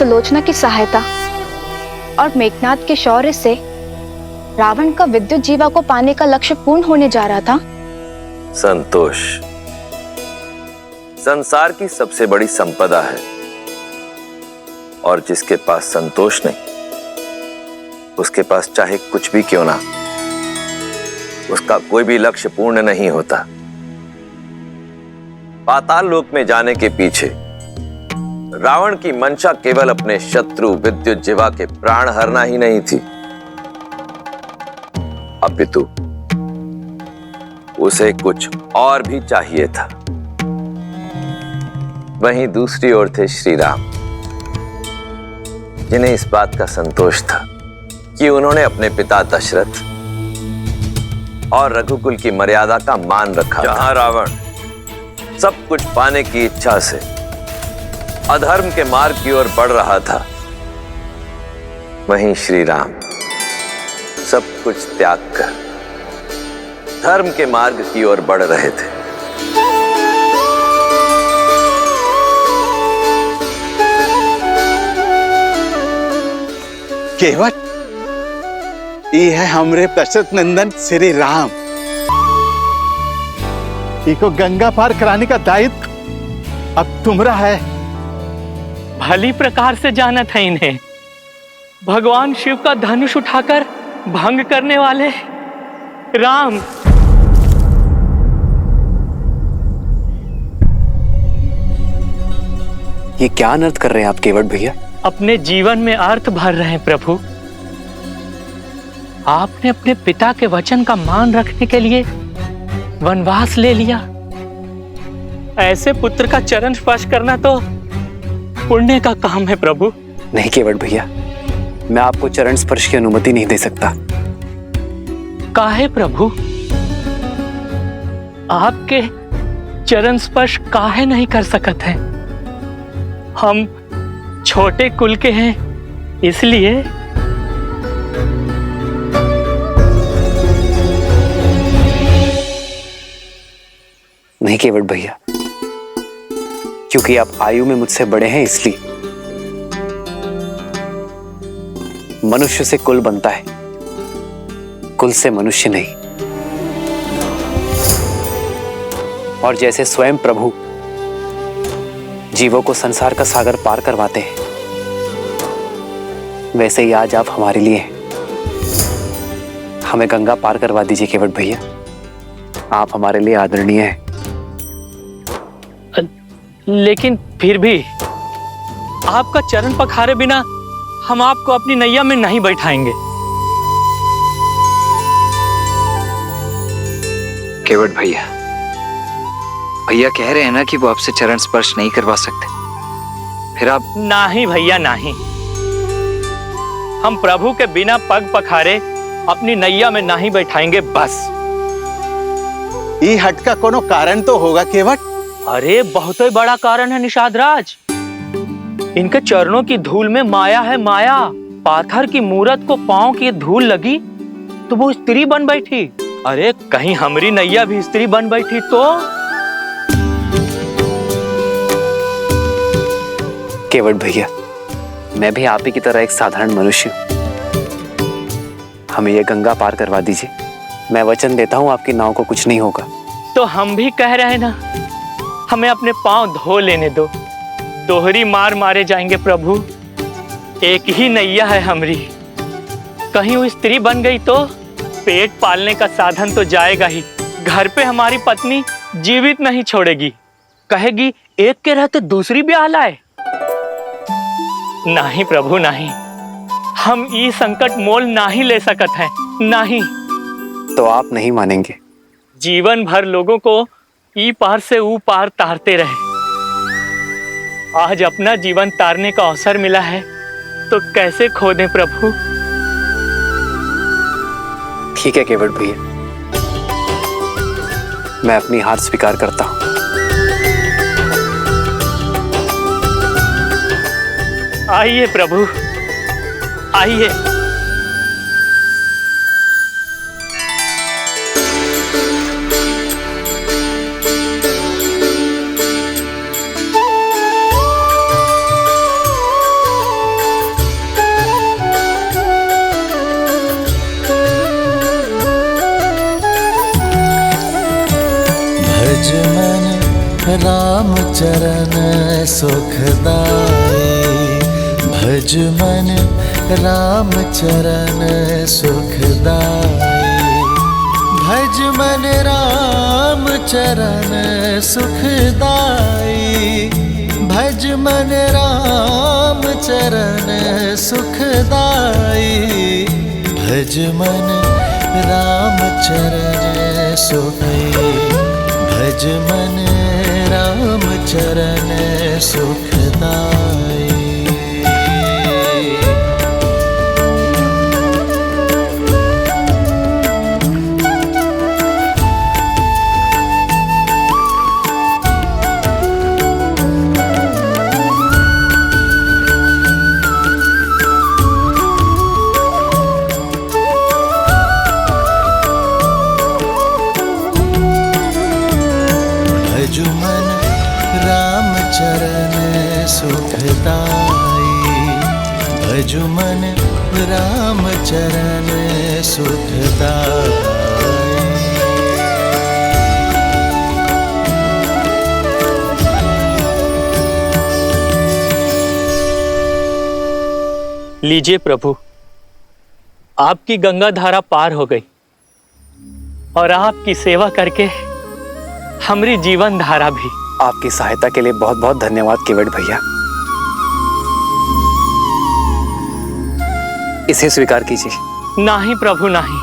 सुलोचना की सहायता और मेघनाद के शौर्य से रावण का विद्युत जीवा को पाने का लक्ष्य पूर्ण होने जा रहा था। संतोष संसार की सबसे बड़ी संपदा है, और जिसके पास संतोष नहीं, उसके पास चाहे कुछ भी क्यों ना, उसका कोई भी लक्ष्य पूर्ण नहीं होता। पाताल लोक में जाने के पीछे रावण की मंशा केवल अपने शत्रु विद्युत जीवा के प्राण हरना ही नहीं थी, अपितु उसे कुछ और भी चाहिए था। वहीं दूसरी ओर थे श्री राम, जिन्हें इस बात का संतोष था कि उन्होंने अपने पिता दशरथ और रघुकुल की मर्यादा का मान रखा। जहां रावण सब कुछ पाने की इच्छा से अधर्म के मार्ग की ओर बढ़ रहा था, वहीं श्री राम सब कुछ त्याग कर धर्म के मार्ग की ओर बढ़ रहे थे। केवट, ये है हमरे दशरथ नंदन श्री राम। इको गंगा पार कराने का दायित्व अब तुम्हारा है। भली प्रकार से जाना था इन्हें, भगवान शिव का धनुष उठाकर भंग करने वाले राम। ये क्या अनर्थ कर रहे हैं आप केवट भैया? अपने जीवन में अर्थ भर रहे हैं प्रभु। आपने अपने पिता के वचन का मान रखने के लिए वनवास ले लिया। ऐसे पुत्र का चरण स्पर्श करना तो पुण्य का काम है प्रभु। नहीं केवट भैया, मैं आपको चरण स्पर्श की अनुमति नहीं दे सकता। काहे प्रभु? आपके चरण स्पर्श काहे नहीं कर सकते हैं? हम छोटे कुल के हैं, इसलिए। नहीं केवट भैया, क्योंकि आप आयु में मुझसे बड़े हैं इसलिए। मनुष्य से कुल बनता है, कुल से मनुष्य नहीं। और जैसे स्वयं प्रभु जीवों को संसार का सागर पार करवाते हैं, वैसे ही आज आप हमारे लिए हैं। हमें गंगा पार करवा दीजिए केवट भैया, आप हमारे लिए आदरणीय हैं। लेकिन फिर भी आपका चरण पखारे बिना हम आपको अपनी नैया में नहीं बैठाएंगे। केवट भैया, भैया कह रहे हैं ना कि वो आपसे चरण स्पर्श नहीं करवा सकते, फिर आप। नहीं भैया नहीं, हम प्रभु के बिना पग पखारे अपनी नैया में नहीं बैठाएंगे बस। ये हट का कोनो कारण तो होगा केवट? अरे बहुत ही बड़ा कारण है निषाद राज। इनके चरणों की धूल में माया है, माया। पाथर की मूरत को पांव की धूल लगी तो वो स्त्री बन बैठी। अरे कहीं हमारी नैया भी स्त्री बन बैठी तो? केवट भैया, मैं भी आप ही की तरह एक साधारण मनुष्य हूं। हमें ये गंगा पार करवा दीजिए। मैं वचन देता हूं आपकी नाव को कुछ नहीं होगा। तो हम भी कह रहे हैं ना, हमें अपने पांव धो लेने दो। दोहरी मार मारे जाएंगे प्रभु। एक ही नैया है हमारी, कहीं वो स्त्री बन गई तो पेट पालने का साधन तो जाएगा ही। घर पे हमारी पत्नी जीवित नहीं छोड़ेगी, कहेगी एक के रहते दूसरी ब्याह लाए। नहीं प्रभु नहीं, हम ये संकट मोल नहीं ले सकते हैं, नहीं। तो आप नहीं मानेंगे? जीवन भर लोगों को ई पार से ऊ पार तारते रहे, आज अपना जीवन तारने का अवसर मिला है तो कैसे खो दें प्रभु? ठीक है केवट भैया, मैं अपनी हार स्वीकार करता हूं। आइए प्रभु, आइए। राम चरण सुखदाई। भज मन राम चरण सुखदाई। भज मन राम चरण सुखदाई। भज मन राम चरण सुखदाई। भज मन राम चरण सुखदाई। भज मन राम चरण सुखदाई। भजु मन राम चरण सुखदाई। भजु मन राम चरण सुखदाई। लीजिए प्रभु, आपकी गंगा धारा पार हो गई और आपकी सेवा करके हमारी जीवन धारा भी। आपकी सहायता के लिए बहुत बहुत धन्यवाद केवट भैया। इसे स्वीकार कीजिए। नहीं प्रभु नहीं,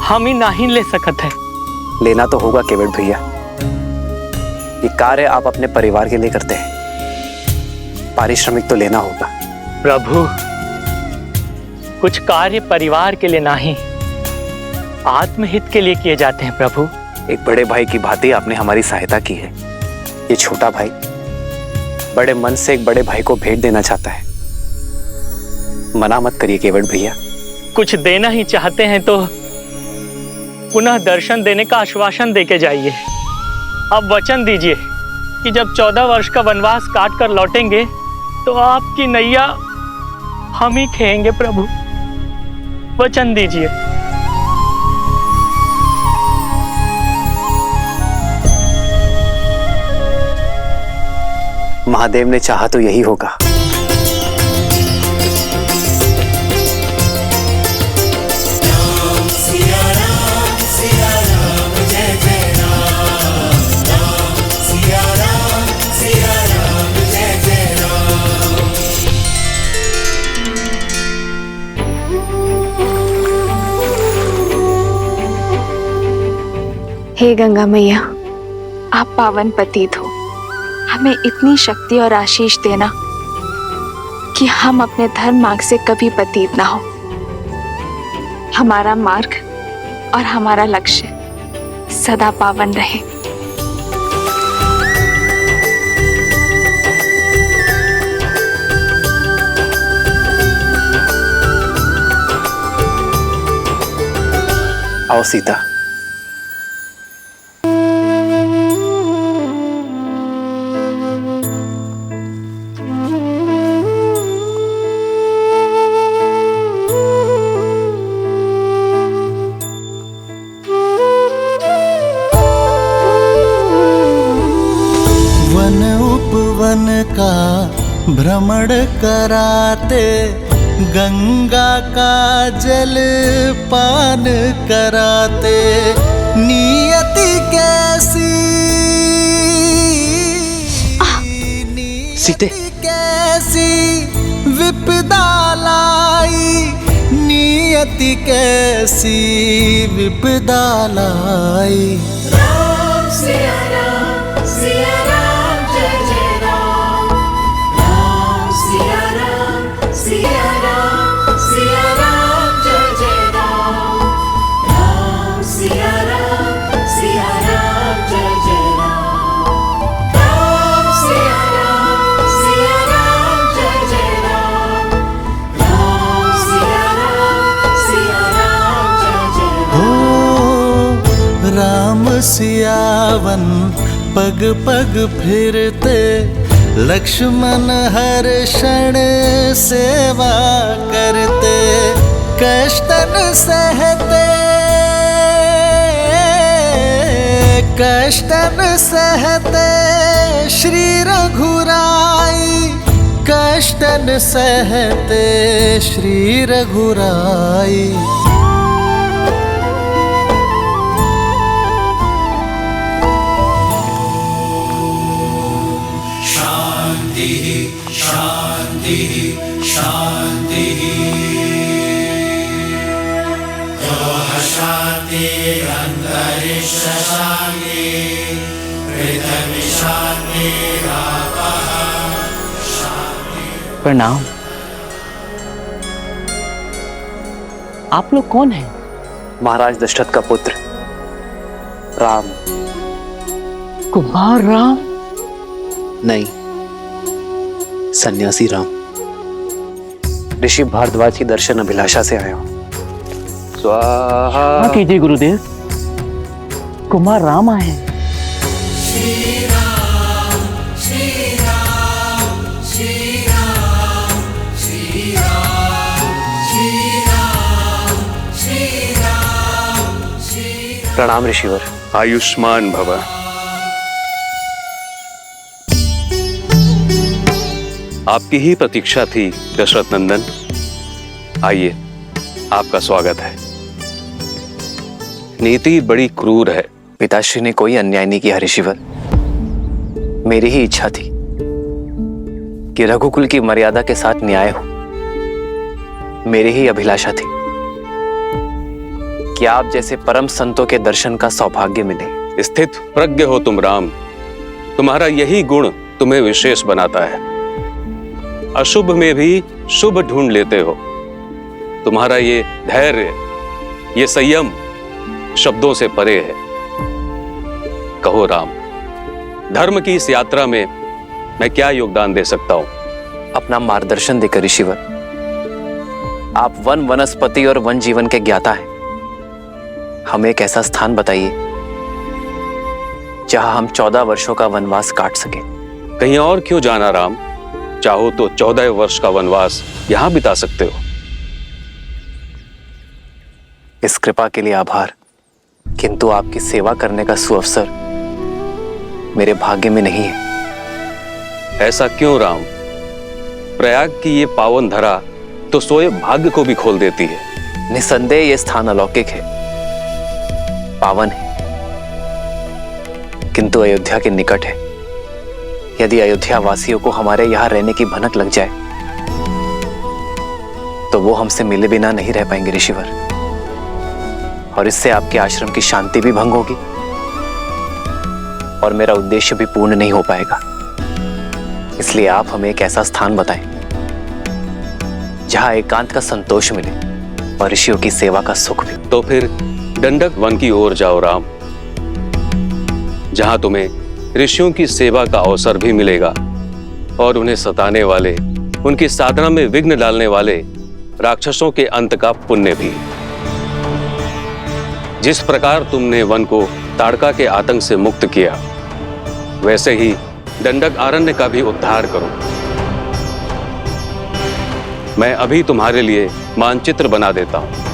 हम ही नहीं ले सकते हैं। लेना तो होगा केवट भैया। ये कार्य आप अपने परिवार के लिए करते हैं, पारिश्रमिक तो लेना होगा। प्रभु, कुछ कार्य परिवार के लिए नहीं, आत्महित के लिए किए जाते हैं प्रभु। एक बड़े भाई की भांति आपने हमारी सहायता की है। ये छोटा भाई बड़े मन से एक बड़े भाई को भेंट देना चाहता है। मना मत करिए केवट भैया। कुछ देना ही चाहते हैं तो पुनः दर्शन देने का आश्वासन देके जाइए। अब वचन दीजिए कि जब 14 वर्ष का वनवास काट कर लौटेंगे तो आपकी नैया हम ही खेएंगे प्रभु। वचन दीजिए। महादेव ने चाहा तो यही होगा। हे गंगा मैया, आप पावन पतित हो। हमें इतनी शक्ति और आशीष देना कि हम अपने धर्म मार्ग से कभी पतित ना हो। हमारा मार्ग और हमारा लक्ष्य सदा पावन रहे। आओ सीता। वन उपवन का भ्रमण कराते, गंगा का जल पान कराते। नियति कैसी सीते। कैसी विपदा लाई। नियति कैसी विपदा लाई। राम सिया राम, सिया राम जय जय राम। राम सिया राम, सिया राम, सिया राम जय जय राम। राम सिया राम, सिया राम जय जय राम। राम सिया राम, सिया राम जय जय राम। राम सिया राम, सिया राम जय जय राम। हो राम सियावन पग पग फिरते, लक्ष्मण हर क्षण सेवा करते। कष्टन सहते कष्टन सहते श्री रघुराई, कष्टन सहते श्री रघुराई। शांति शांति शांति, शांति अंतरिक्ष शांति, पृथ्वी शांति प्रणाम। आप लोग कौन हैं? महाराज दशरथ का पुत्र राम। कुमार राम? नहीं, सन्यासी राम। ऋषि भारद्वाज की दर्शन अभिलाषा से आया हूं। स्वाहा। कीजिए गुरुदेव, कुमार राम आए हैं। प्रणाम ऋषिवर। आयुष्मान भव। आपकी ही प्रतीक्षा थी दशरथ नंदन। आइए, आपका स्वागत है। नीति बड़ी क्रूर है। पिताश्री ने कोई अन्याय नहीं किया ऋषिवर। मेरी ही इच्छा थी कि रघुकुल की मर्यादा के साथ न्याय हो। मेरी ही अभिलाषा थी कि आप जैसे परम संतों के दर्शन का सौभाग्य मिले। स्थित प्रज्ञ हो तुम राम। तुम्हारा यही गुण तुम्हें विशेष बनाता है। अशुभ में भी शुभ ढूंढ लेते हो। तुम्हारा ये धैर्य, ये संयम शब्दों से परे है। कहो राम, धर्म की इस यात्रा में मैं क्या योगदान दे सकता हूं? अपना मार्गदर्शन देकर ऋषिवर। आप वन वनस्पति और वन जीवन के ज्ञाता हैं। हमें एक ऐसा स्थान बताइए जहां हम 14 वर्षों का वनवास काट सके। कहीं और क्यों जाना राम? चाहो तो 14 वर्ष का वनवास यहां बिता सकते हो। इस कृपा के लिए आभार, किंतु आपकी सेवा करने का सुअवसर मेरे भाग्य में नहीं है। ऐसा क्यों राम? प्रयाग की ये पावन धरा तो सोए भाग्य को भी खोल देती है। निसंदेह ये स्थान अलौकिक है, पावन है, किंतु अयोध्या के निकट है। यदि अयोध्या वासियों को हमारे यहां रहने की भनक लग जाए तो वो हमसे मिले बिना नहीं रह पाएंगे ऋषिवर, और इससे आपके आश्रम की शांति भी भंग होगी और मेरा उद्देश्य भी पूर्ण नहीं हो पाएगा। इसलिए आप हमें एक ऐसा स्थान बताएं जहां एकांत का संतोष मिले और ऋषियों की सेवा का सुख भी। तो फिर दंडक वन की ओर जाओ राम, जहां तुम्हें ऋषियों की सेवा का अवसर भी मिलेगा और उन्हें सताने वाले, उनकी साधना में विघ्न डालने वाले राक्षसों के अंत का पुण्य भी। जिस प्रकार तुमने वन को ताड़का के आतंक से मुक्त किया, वैसे ही दंडक आरण्य का भी उद्धार करो। मैं अभी तुम्हारे लिए मानचित्र बना देता हूं।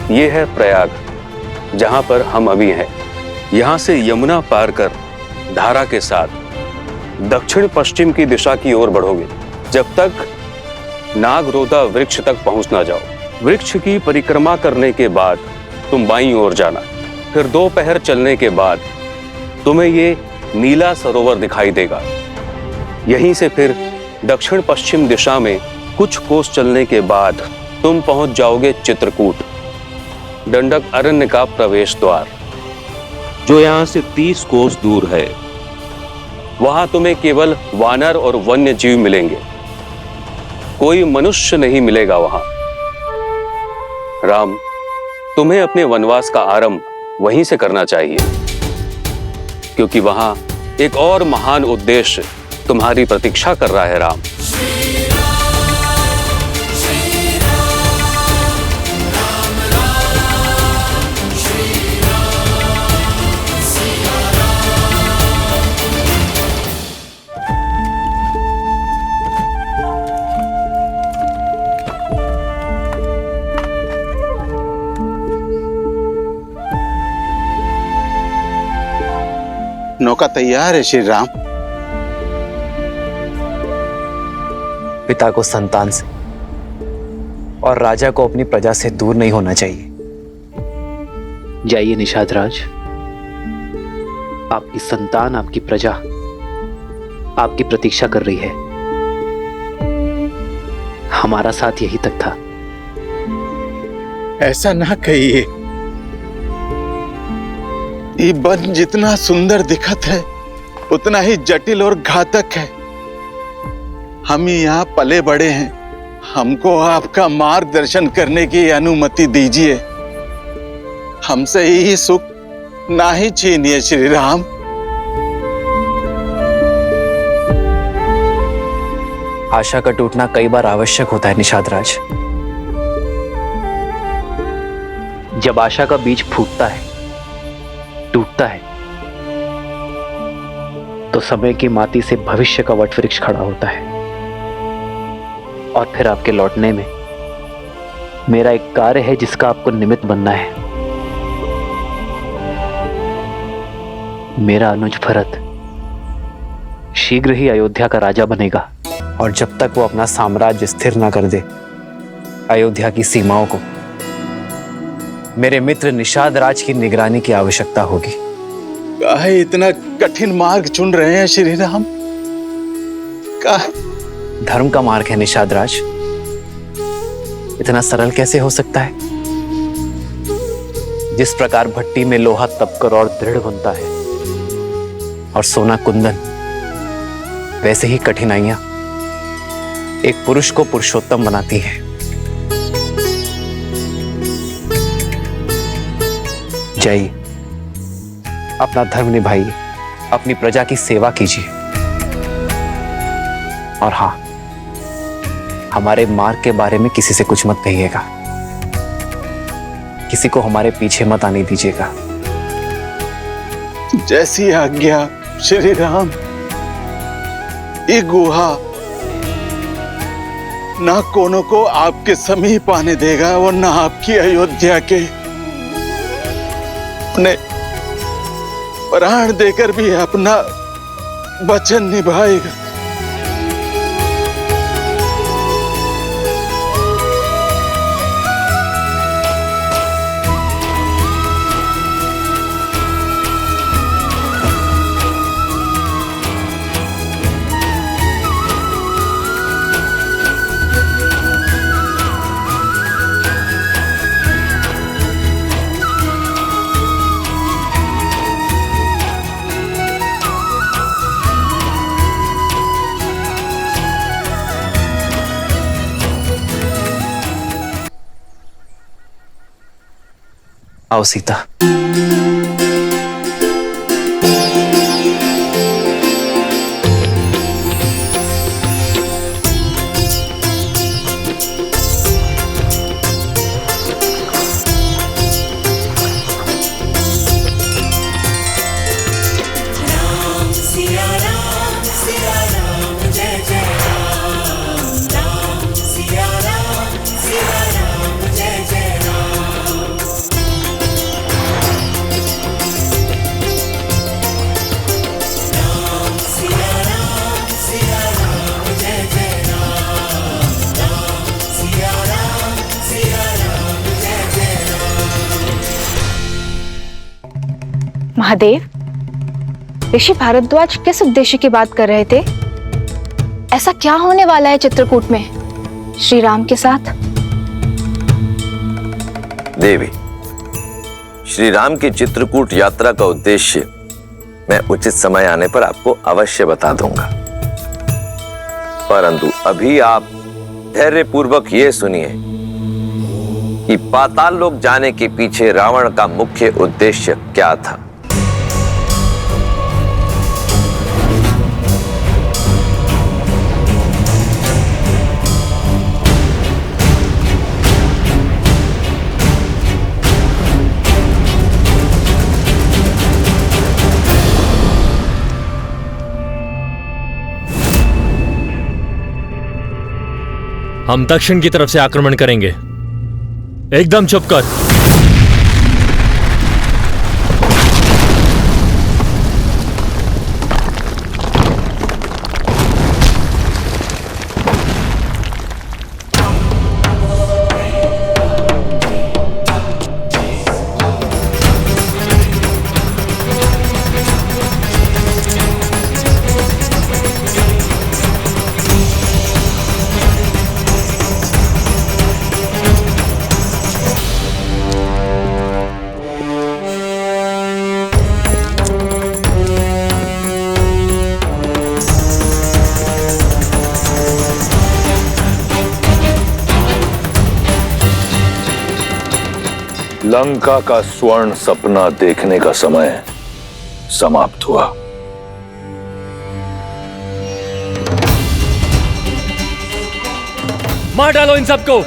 ये है प्रयाग, जहां पर हम अभी हैं। यहां से यमुना पार कर धारा के साथ दक्षिण पश्चिम की दिशा की ओर बढ़ोगे, जब तक नागरोधा वृक्ष तक पहुंच ना जाओ। वृक्ष की परिक्रमा करने के बाद तुम बाईं ओर जाना। फिर 2 पहर चलने के बाद तुम्हें ये नीला सरोवर दिखाई देगा। यहीं से फिर दक्षिण पश्चिम दिशा में कुछ कोस चलने के बाद तुम पहुंच जाओगे चित्रकूट, दंडक अरण्य का प्रवेश द्वार, जो यहां से 30 कोस दूर है। वहां तुम्हें केवल वानर और वन्य जीव मिलेंगे, कोई मनुष्य नहीं मिलेगा वहां। राम, तुम्हें अपने वनवास का आरंभ वहीं से करना चाहिए, क्योंकि वहां एक और महान उद्देश्य तुम्हारी प्रतीक्षा कर रहा है राम। नौका तैयार है श्री राम। पिता को संतान से और राजा को अपनी प्रजा से दूर नहीं होना चाहिए। जाइए निषाद राज, आपकी संतान, आपकी प्रजा आपकी प्रतीक्षा कर रही है। हमारा साथ यही तक था। ऐसा ना कहिए, ये वन जितना सुंदर दिखत है उतना ही जटिल और घातक है। हम यहाँ पले बड़े हैं, हमको आपका मार्गदर्शन करने की अनुमति दीजिए। हमसे यही सुख ना ही छीनिए श्री राम। आशा का टूटना कई बार आवश्यक होता है निषाद राज। जब आशा का बीज फूटता है, टूटता है, तो समय की माटी से भविष्य का वटवृक्ष खड़ा होता है। और फिर आपके लौटने में मेरा एक कार्य है जिसका आपको निमित्त बनना है। मेरा अनुज भरत शीघ्र ही अयोध्या का राजा बनेगा, और जब तक वो अपना साम्राज्य स्थिर ना कर दे अयोध्या की सीमाओं को, मेरे मित्र निषाद राज की निगरानी की आवश्यकता होगी। काहे इतना कठिन मार्ग चुन रहे हैं श्री राम? धर्म का मार्ग है निषाद राज, इतना सरल कैसे हो सकता है? जिस प्रकार भट्टी में लोहा तपकर और दृढ़ बनता है और सोना कुंदन, वैसे ही कठिनाइयां एक पुरुष को पुरुषोत्तम बनाती है। जाइए, अपना धर्म निभाइए, अपनी प्रजा की सेवा कीजिए। और हां, हमारे मार्ग के बारे में किसी से कुछ मत कहिएगा, किसी को हमारे पीछे मत आने दीजिएगा। जैसी आज्ञा श्री राम। ये गुहा ना कोनो को आपके समीप आने देगा और ना आपकी अयोध्या के अपने प्राण देकर भी अपना वचन निभाएगा। आओ सीता। महादेव, ऋषि भारद्वाज किस उद्देश्य की बात कर रहे थे? ऐसा क्या होने वाला है चित्रकूट में श्री राम के साथ? देवी, श्री राम की चित्रकूट यात्रा का उद्देश्य मैं उचित समय आने पर आपको अवश्य बता दूंगा, परंतु अभी आप धैर्यपूर्वक ये सुनिए कि पाताल लोक जाने के पीछे रावण का मुख्य उद्देश्य क्या था। हम दक्षिण की तरफ से आक्रमण करेंगे। एकदम चुप कर। लंका का स्वर्ण सपना देखने का समय समाप्त हुआ। मार डालो इन सबको।